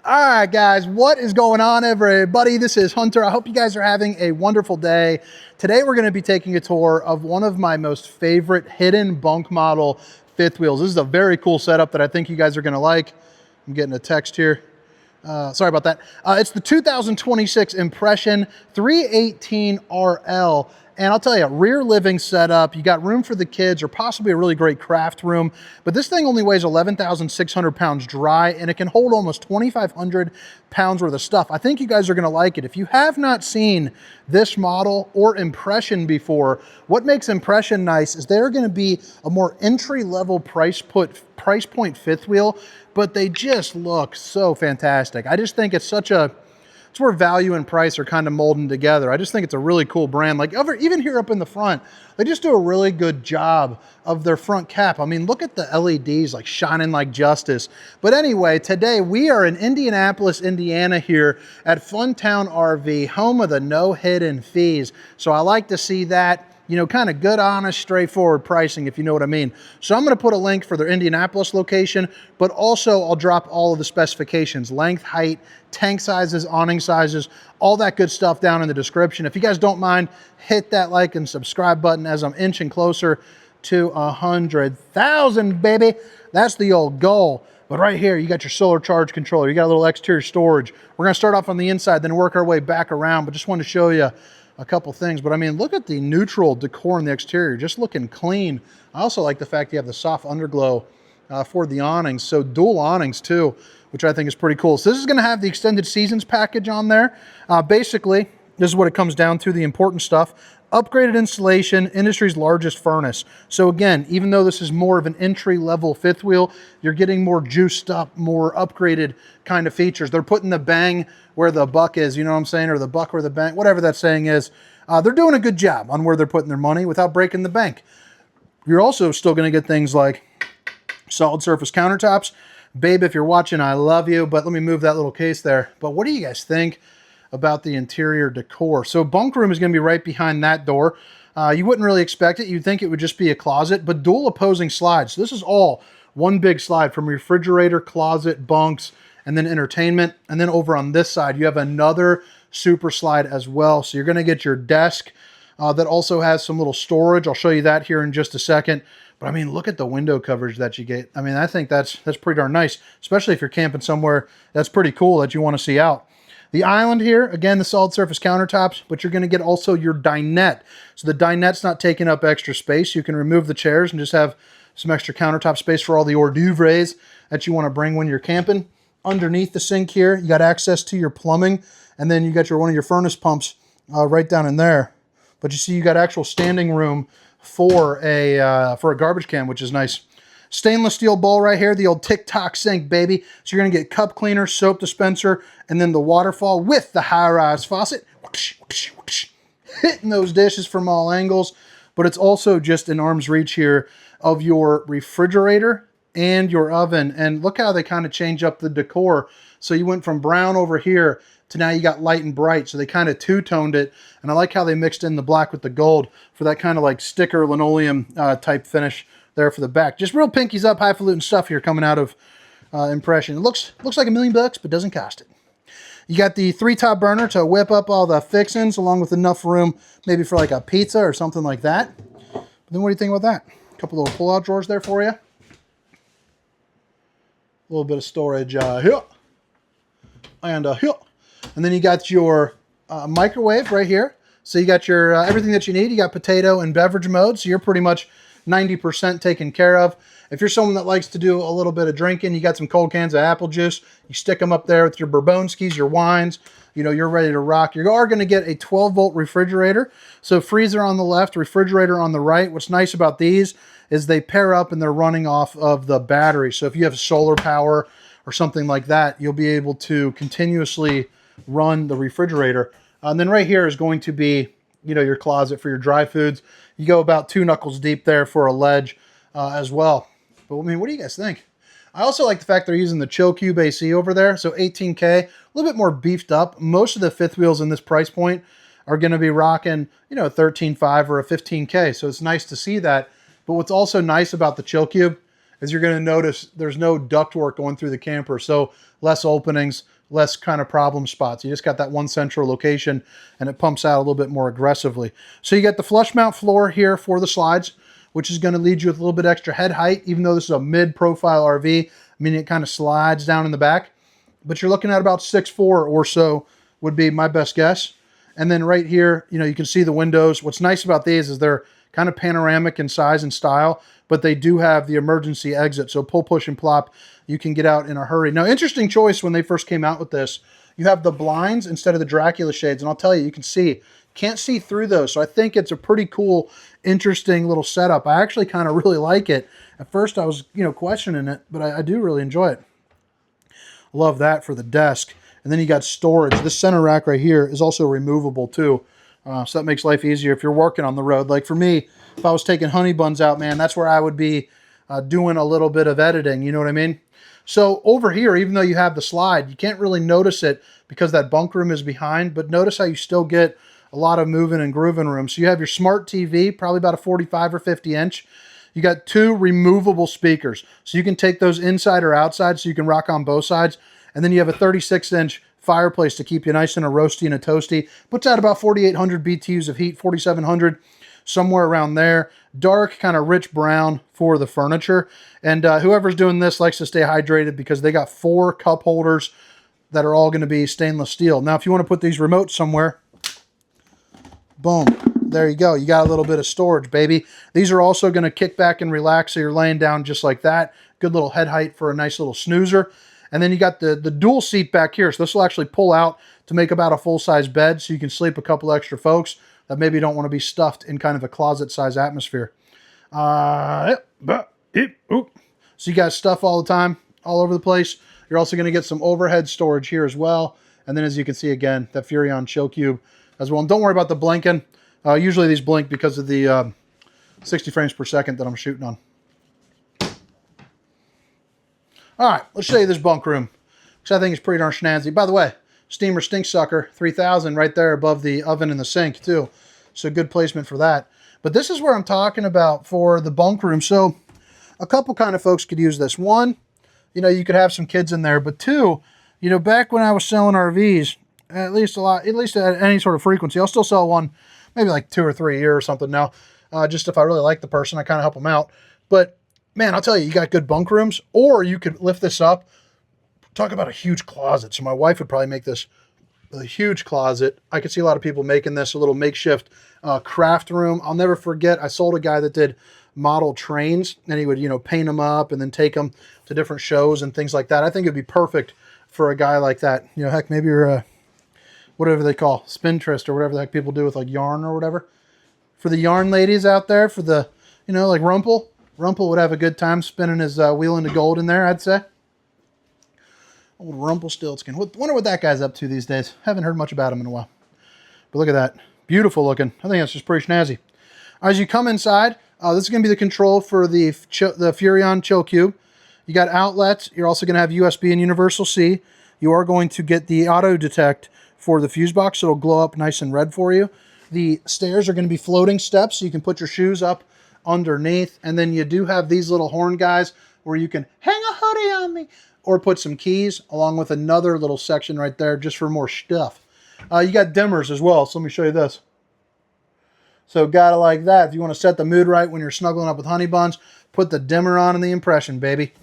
All right, guys, what is going on, everybody? This is Hunter. I hope you guys are having a wonderful day. Today, we're going to be taking a tour of one of my most favorite hidden bunk model fifth wheels. This is a very cool setup that I think you guys are going to like. I'm getting a text here. Sorry about that. It's the 2026 Impression 318RL. And I'll tell you, rear living setup, you got room for the kids or possibly a really great craft room, but this thing only weighs 11,600 pounds dry and it can hold almost 2,500 pounds worth of stuff. I think you guys are gonna like it. If you have not seen this model or Impression before, what makes Impression nice is they're gonna be a more entry-level price point fifth wheel, but they just look so fantastic. I just think it's it's where value and price are kind of molding together. I just think it's a really cool brand. Like even here up in the front, they just do a really good job of their front cap. I mean, look at the LEDs like shining like justice. But anyway, today we are in Indianapolis, Indiana here at Funtown RV, home of the no hidden fees. So I like to see that. You know, kind of good, honest, straightforward pricing, if you know what I mean. So I'm going to put a link for their Indianapolis location, but also I'll drop all of the specifications, length, height, tank sizes, awning sizes, all that good stuff down in the description. If you guys don't mind, hit that like and subscribe button as I'm inching closer to 100,000, baby. That's the old goal. But right here, you got your solar charge controller. You got a little exterior storage. We're going to start off on the inside, then work our way back around, but just wanted to show you a couple things. But I mean, look at the neutral decor in the exterior, just looking clean. I also like the fact you have the soft underglow for the awnings. So dual awnings too, which I think is pretty cool. So this is going to have the extended seasons package on there. Basically, this is what it comes down to, the important stuff. Upgraded installation, industry's largest furnace. So again, even though this is more of an entry-level fifth wheel, you're getting more juiced up, more upgraded kind of features. They're putting the bang where the buck is, you know what I'm saying? Or the buck where the bang, whatever that saying is. They're doing a good job on where they're putting their money without breaking the bank. You're also still going to get things like solid surface countertops. Babe, if you're watching, I love you, but let me move that little case there. But what do you guys think about the interior decor? So bunk room is going to be right behind that door. You wouldn't really expect it. You'd think it would just be a closet, but dual opposing slides. So this is all one big slide from refrigerator, closet, bunks, and then entertainment. And then over on this side, you have another super slide as well. So you're going to get your desk that also has some little storage. I'll show you that here in just a second. But I mean, look at the window coverage that you get. I mean, I think that's pretty darn nice, especially if you're camping somewhere that's pretty cool that you want to see out. The island here, again, the solid surface countertops, but you're going to get also your dinette. So the dinette's not taking up extra space. You can remove the chairs and just have some extra countertop space for all the hors d'oeuvres that you want to bring when you're camping. Underneath the sink here, you got access to your plumbing, and then you got one of your furnace pumps right down in there. But you see, you got actual standing room for a garbage can, which is nice. Stainless steel bowl right here, the old TikTok sink, baby. So you're gonna get cup cleaner, soap dispenser, and then the waterfall with the high-rise faucet. Whoosh, whoosh, whoosh. Hitting those dishes from all angles. But it's also just an arm's reach here of your refrigerator and your oven. And look how they kind of change up the decor. So you went from brown over here to now you got light and bright. So they kind of two-toned it. And I like how they mixed in the black with the gold for that kind of like sticker linoleum type finish there for the back. Just real pinkies up, highfalutin stuff here coming out of Impression. It looks like $1 million, but doesn't cost it. You got the 3-top burner to whip up all the fixings, along with enough room maybe for like a pizza or something like that. But then what do you think about that? A couple little pull-out drawers there for you. A little bit of storage here and here. And then you got your microwave right here. So you got your everything that you need. You got potato and beverage mode, so you're pretty much 90% taken care of. If you're someone that likes to do a little bit of drinking, you got some cold cans of apple juice. You stick them up there with your bourbonskis, your wines. You know, you're ready to rock. You are going to get a 12-volt refrigerator. So freezer on the left, refrigerator on the right. What's nice about these is they pair up and they're running off of the battery. So if you have solar power or something like that, you'll be able to continuously run the refrigerator. And then right here is going to be, you know, your closet for your dry foods. You go about 2 knuckles deep there for a ledge as well. But I mean, what do you guys think? I also like the fact they're using the Chill Cube AC over there. So 18K, a little bit more beefed up. Most of the fifth wheels in this price point are going to be rocking, you know, a 13.5 or a 15K. So it's nice to see that. But what's also nice about the Chill Cube is you're going to notice there's no ductwork going through the camper. So less openings, less kind of problem spots. You just got that one central location and it pumps out a little bit more aggressively. So you got the flush mount floor here for the slides, which is going to lead you with a little bit extra head height, even though this is a mid-profile RV, meaning it kind of slides down in the back. But you're looking at about 6'4" or so would be my best guess. And then right here, you know, you can see the windows. What's nice about these is they're kind of panoramic in size and style, but they do have the emergency exit. So pull, push, and plop, you can get out in a hurry. Now, interesting choice when they first came out with this. You have the blinds instead of the Dracula shades. And I'll tell you, you can see, can't see through those. So I think it's a pretty cool, interesting little setup. I actually kind of really like it. At first I was, you know, questioning it, but I do really enjoy it. Love that for the desk. And then you got storage. This center rack right here is also removable too. So that makes life easier if you're working on the road. Like for me, if I was taking honey buns out, man, that's where I would be doing a little bit of editing. You know what I mean? So over here, even though you have the slide, you can't really notice it because that bunk room is behind, but notice how you still get a lot of moving and grooving room. So you have your smart TV, probably about a 45 or 50 inch. You got 2 removable speakers. So you can take those inside or outside so you can rock on both sides. And then you have a 36-inch fireplace to keep you nice and a roasty and a toasty. Puts out about 4,800 BTUs of heat, 4,700, somewhere around there. Dark, kind of rich brown for the furniture. And whoever's doing this likes to stay hydrated because they got 4 cup holders that are all going to be stainless steel. Now, if you want to put these remotes somewhere, boom, there you go. You got a little bit of storage, baby. These are also going to kick back and relax so you're laying down just like that. Good little head height for a nice little snoozer. And then you got the dual seat back here. So this will actually pull out to make about a full-size bed so you can sleep a couple extra folks that maybe don't want to be stuffed in kind of a closet-size atmosphere. So you got stuff all the time, all over the place. You're also going to get some overhead storage here as well. And then as you can see again, that Furrion chill cube as well. And don't worry about the blinking. Usually these blink because of the 60 frames per second that I'm shooting on. All right, let's show you this bunk room, which I think is pretty darn snazzy. By the way, steamer stink sucker 3000 right there above the oven and the sink too. So good placement for that. But this is where I'm talking about for the bunk room. So a couple kind of folks could use this. One, you know, you could have some kids in there. But two, you know, back when I was selling RVs, at least at any sort of frequency, I'll still sell one, maybe like 2 or 3 a year or something now. Just if I really like the person, I kind of help them out. But man, I'll tell you, you got good bunk rooms, or you could lift this up. Talk about a huge closet. So my wife would probably make this a huge closet. I could see a lot of people making this a little makeshift craft room. I'll never forget, I sold a guy that did model trains, and he would, you know, paint them up and then take them to different shows and things like that. I think it'd be perfect for a guy like that. You know, heck, maybe you're a, whatever they call, spintrist or whatever the heck people do with like yarn or whatever. For the yarn ladies out there, for the, you know, like Rumpel. Rumpel would have a good time spinning his wheel into gold in there, I'd say. Old Rumpelstiltskin. Wonder what that guy's up to these days. Haven't heard much about him in a while. But look at that. Beautiful looking. I think that's just pretty snazzy. As you come inside, this is going to be the control for the Furrion Chill Cube. You got outlets. You're also going to have USB and Universal C. You are going to get the auto detect for the fuse box, so it'll glow up nice and red for you. The stairs are going to be floating steps, so you can put your shoes up underneath. And then you do have these little horn guys where you can hang a hoodie on me or put some keys along with another little section right there just for more stuff. You got dimmers as well, so let me show you this. So got it like that. If you want to set the mood right when you're snuggling up with honey buns, put the dimmer on in the impression, baby.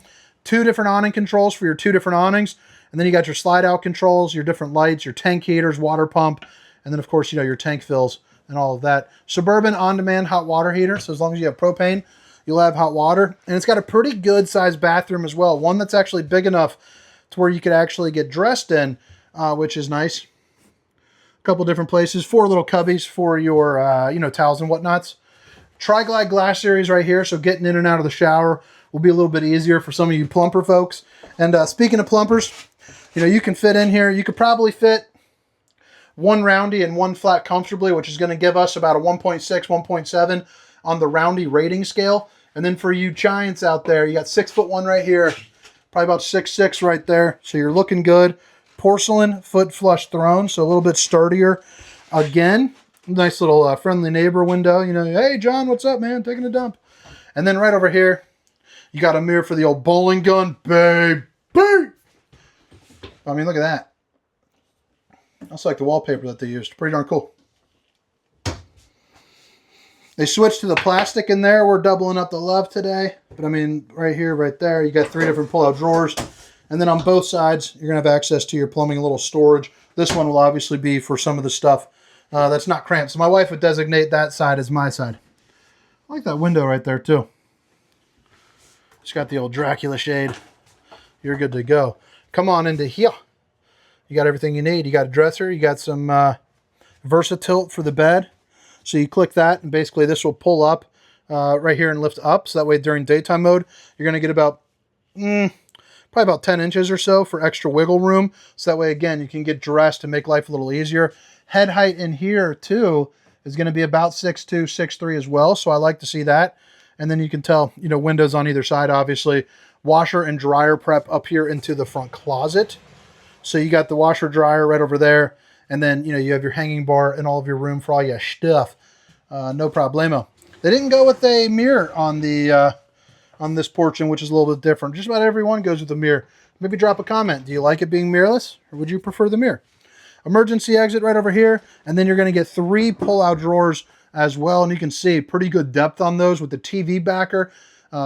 2 different awning controls for your 2 different awnings. And then you got your slide out controls, your different lights, your tank heaters, water pump, and then of course, you know, your tank fills and all of that. Suburban on-demand hot water heater. So as long as you have propane, you'll have hot water. And it's got a pretty good sized bathroom as well. One that's actually big enough to where you could actually get dressed in, which is nice. A couple different places, 4 little cubbies for your, you know, towels and whatnots. Tri-Glide glass series right here. So getting in and out of the shower will be a little bit easier for some of you plumper folks. And speaking of plumpers, you know, you can fit in here. You could probably fit 1 roundy and 1 flat comfortably, which is going to give us about a 1.6, 1.7 on the roundy rating scale. And then for you giants out there, you got 6'1" right here, probably about 6'6" right there. So you're looking good. Porcelain foot flush throne, so a little bit sturdier. Again, nice little friendly neighbor window. You know, hey John, what's up, man? Taking a dump. And then right over here, You got a mirror for the old bowling gun, baby. I mean, look at that. That's like the wallpaper that they used. Pretty darn cool. They switched to the plastic in there. We're doubling up the love today. But I mean, right here, right there, you got 3 different pull-out drawers. And then on both sides, you're going to have access to your plumbing, a little storage. This one will obviously be for some of the stuff that's not cramped. So my wife would designate that side as my side. I like that window right there, too. It's got the old Dracula shade. You're good to go. Come on into here. You got everything you need. You got a dresser. You got some versatility for the bed. So you click that, and basically this will pull up right here and lift up. So that way during daytime mode, you're going to get about, probably about 10 inches or so for extra wiggle room. So that way, again, you can get dressed and make life a little easier. Head height in here, too, is going to be about 6'2", 6'3" as well. So I like to see that. And then you can tell, you know, windows on either side, obviously. Washer and dryer prep up here into the front closet. So you got the washer dryer right over there. And then, you know, you have your hanging bar and all of your room for all your stuff. No problemo. They didn't go with a mirror on the on this portion, which is a little bit different. Just about everyone goes with a mirror. Maybe drop a comment. Do you like it being mirrorless, or would you prefer the mirror? Emergency exit right over here. And then you're going to get 3 pull-out drawers as well. And you can see pretty good depth on those with the TV backer,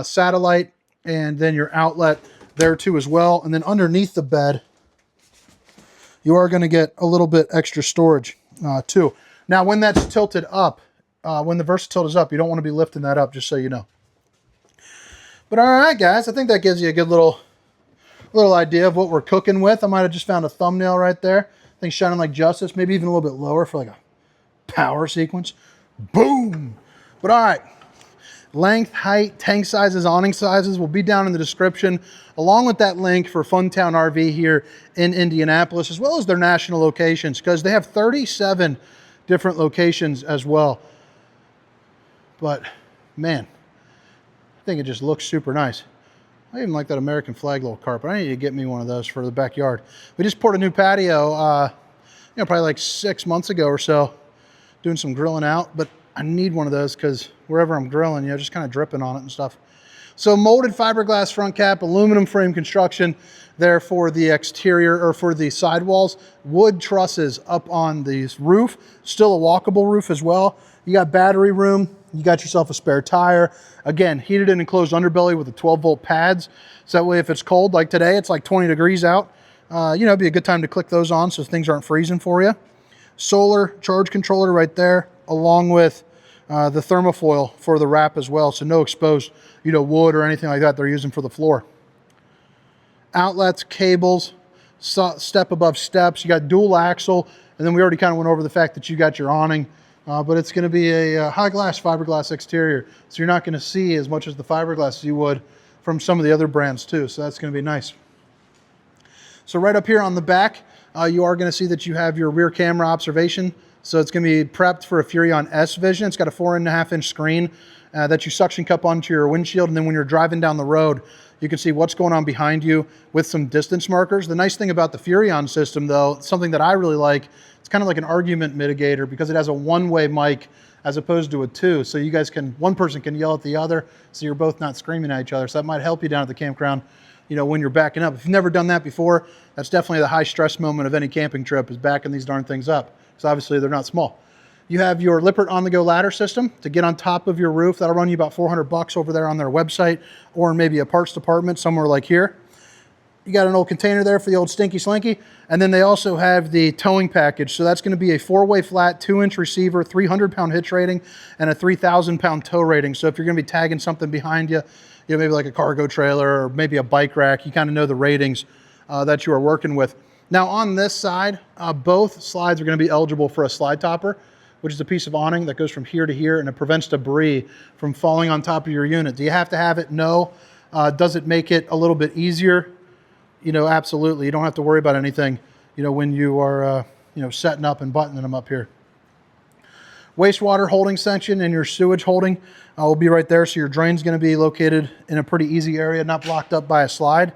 satellite, and then your outlet there too as well. And then underneath the bed, you are going to get a little bit extra storage too. Now, when that's tilted up, when the versatility is up, you don't want to be lifting that up, just so you know. But all right, guys, I think that gives you a good little idea of what we're cooking with. I might have just found a thumbnail right there. I think shining like justice, maybe even a little bit lower for like a power sequence. Boom! But all right. Length, height, tank sizes, awning sizes will be down in the description, along with that link for Funtown RV here in Indianapolis, as well as their national locations, because they have 37 different locations as well. But, man, I think it just looks super nice. I even like that American flag little carpet. I need to get me one of those for the backyard. We just poured a new patio, you know, probably like 6 months ago or so, doing some grilling out, but I need one of those because wherever I'm grilling, you know, just kind of dripping on it and stuff. So molded fiberglass front cap, aluminum frame construction there for the exterior or for the sidewalls. Wood trusses up on the roof. Still a walkable roof as well. You got battery room. You got yourself a spare tire. Again, heated and enclosed underbelly with the 12-volt pads. So that way if it's cold, like today, it's like 20 degrees out. You know, it'd be a good time to click those on so things aren't freezing for you. Solar charge controller right there, along with the thermofoil for the wrap as well. So no exposed, you know, wood or anything like that they're using for the floor. Outlets, cables, step above steps. You got dual axle. And then we already kind of went over the fact that you got your awning. But it's going to be a high glass fiberglass exterior. So you're not going to see as much as the fiberglass as you would from some of the other brands too. So that's going to be nice. So right up here on the back, you are going to see that you have your rear camera observation. So it's going to be prepped for a Furrion S Vision. It's got a 4.5-inch screen that you suction cup onto your windshield. And then when you're driving down the road, you can see what's going on behind you with some distance markers. The nice thing about the Furrion system, though, something that I really like, it's kind of like an argument mitigator because it has a one-way mic as opposed to a two. So you guys can, one person can yell at the other, so you're both not screaming at each other. So that might help you down at the campground, you know, when you're backing up. If you've never done that before, that's definitely the high stress moment of any camping trip, is backing these darn things up. Because obviously they're not small. You have your Lippert on-the-go ladder system to get on top of your roof. That'll run you about $400 over there on their website, or maybe a parts department somewhere like here. You got an old container there for the old stinky slinky. And then they also have the towing package. So that's going to be a 4-way flat, 2-inch receiver, 300-pound hitch rating, and a 3,000-pound tow rating. So if you're going to be tagging something behind you, you know, maybe like a cargo trailer or maybe a bike rack, you kind of know the ratings that you are working with. Now on this side, both slides are going to be eligible for a slide topper, which is a piece of awning that goes from here to here, and it prevents debris from falling on top of your unit. Do you have to have it? No. Does it make it a little bit easier? You know, absolutely. You don't have to worry about anything, you know, when you are, you know, setting up and buttoning them up here. Wastewater holding section and your sewage holding will be right there. So your drain's going to be located in a pretty easy area, not blocked up by a slide.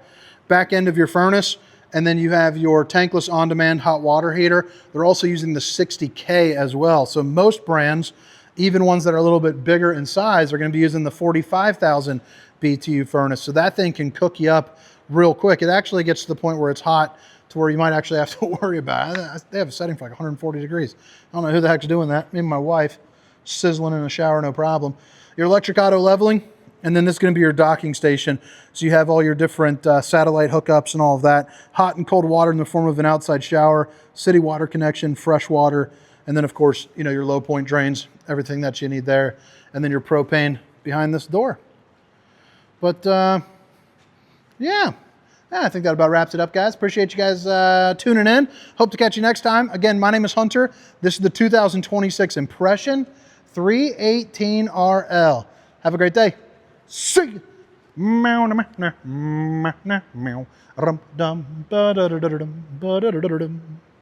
Back end of your furnace. And then you have your tankless on-demand hot water heater. They're also using the 60K as well. So most brands, Even ones that are a little bit bigger in size are going to be using the 45,000 BTU furnace. So that thing can cook you up real quick. It actually gets to the point where it's hot to where you might actually have to worry about it. They have a setting for like 140 degrees. I don't know who the heck's doing that. Maybe my wife. Sizzling in the shower, no problem. Your electric auto leveling, and then this is going to be your docking station. So you have all your different satellite hookups and all of that. Hot and cold water in the form of an outside shower, city water connection, fresh water, and then of course, you know, your low point drains, everything that you need there, and then your propane behind this door. But yeah, I think that about wraps it up, guys. Appreciate you guys tuning in. Hope to catch you next time. Again, my name is Hunter. This is the 2026 Impression 318RL. Have a great day. See you.